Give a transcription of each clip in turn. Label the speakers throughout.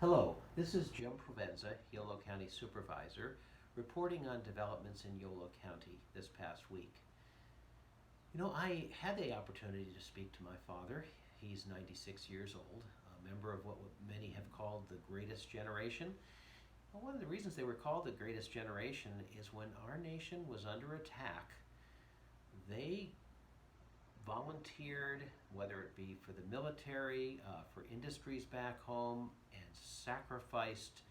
Speaker 1: Hello, this is Jim Provenza, Yolo County Supervisor, reporting on developments in Yolo County this past week. I had the opportunity to speak to my father. He's 96 years old, a member of what many have called the greatest generation. Well, one of the reasons they were called the greatest generation is when our nation was under attack, they volunteered, whether it be for the military, for industries back home, and sacrificed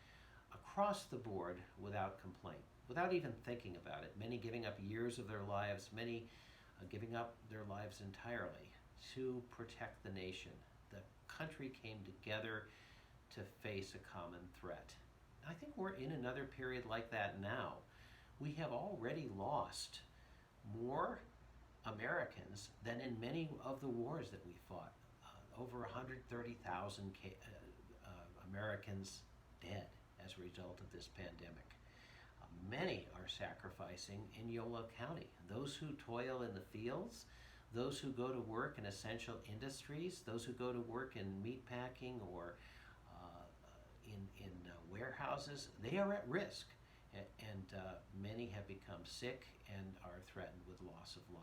Speaker 1: across the board without complaint, without even thinking about it. Many giving up years of their lives, many giving up their lives entirely to protect the nation. The country came together to face a common threat. I think we're in another period like that now. We have already lost more Americans than in many of the wars that we fought. Over 130,000 Americans dead as a result of this pandemic. Many are sacrificing in Yolo County. Those who toil in the fields, those who go to work in essential industries, those who go to work in meatpacking or in warehouses, they are at risk. And many have become sick and are threatened with loss of life.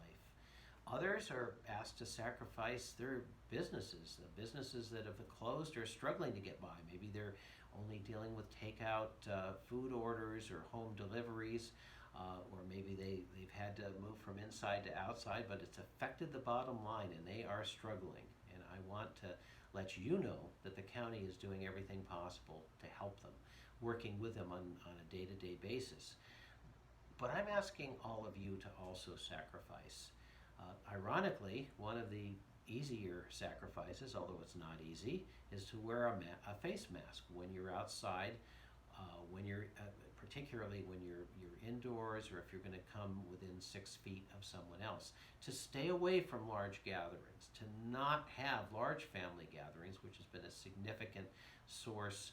Speaker 1: Others are asked to sacrifice their businesses. The businesses that have closed are struggling to get by. Maybe they're only dealing with takeout food orders or home deliveries, or maybe they've had to move from inside to outside, but it's affected the bottom line and they are struggling. And I want to let you know that the county is doing everything possible to help them, working with them on a day-to-day basis. But I'm asking all of you to also sacrifice. Ironically, one of the easier sacrifices, although it's not easy, is to wear a face mask when you're outside, when you're particularly when you're indoors, or if you're going to come within 6 feet of someone else. To stay away from large gatherings, to not have large family gatherings, which has been a significant source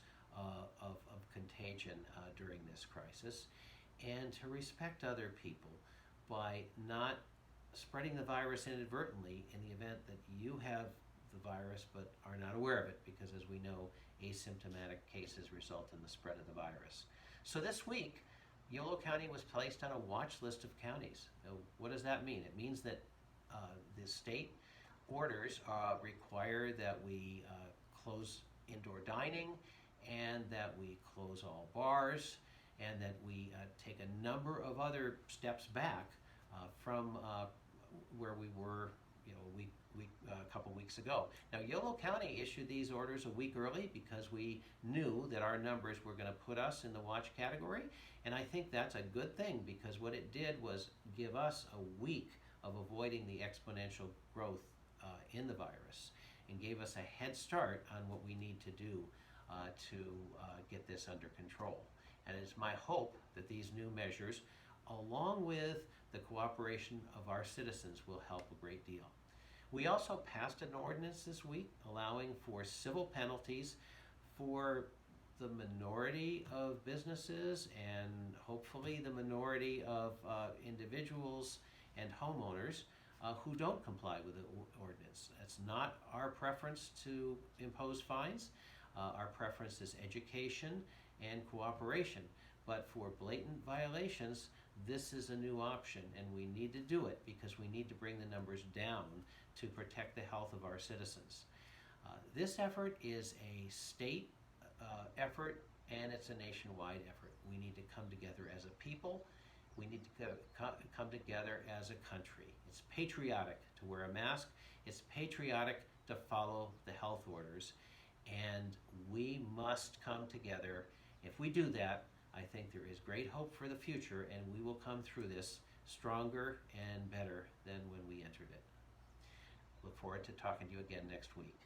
Speaker 1: of contagion during this crisis, and to respect other people by not spreading the virus inadvertently in the event that you have the virus but are not aware of it, because as we know, asymptomatic cases result in the spread of the virus. So this week, Yolo County was placed on a watch list of counties. Now, what does that mean? It means that the state orders require that we close indoor dining, and that we close all bars, and that we take a number of other steps back from where we were, a couple weeks ago. Now, Yolo County issued these orders a week early because we knew that our numbers were going to put us in the watch category, and I think that's a good thing, because what it did was give us a week of avoiding the exponential growth in the virus, and gave us a head start on what we need to do to get this under control. And it's my hope that these new measures, along with the cooperation of our citizens, will help a great deal. We also passed an ordinance this week allowing for civil penalties for the minority of businesses, and hopefully the minority of individuals and homeowners who don't comply with the ordinance. It's not our preference to impose fines. Our preference is education and cooperation. But for blatant violations, this is a new option, and we need to do it because we need to bring the numbers down to protect the health of our citizens. This effort is a state effort, and it's a nationwide effort. We need to come together as a people. We need to come together as a country. It's patriotic to wear a mask. It's patriotic to follow the health orders. And we must come together. If we do that, I think there is great hope for the future, and we will come through this stronger and better than when we entered it. Look forward to talking to you again next week.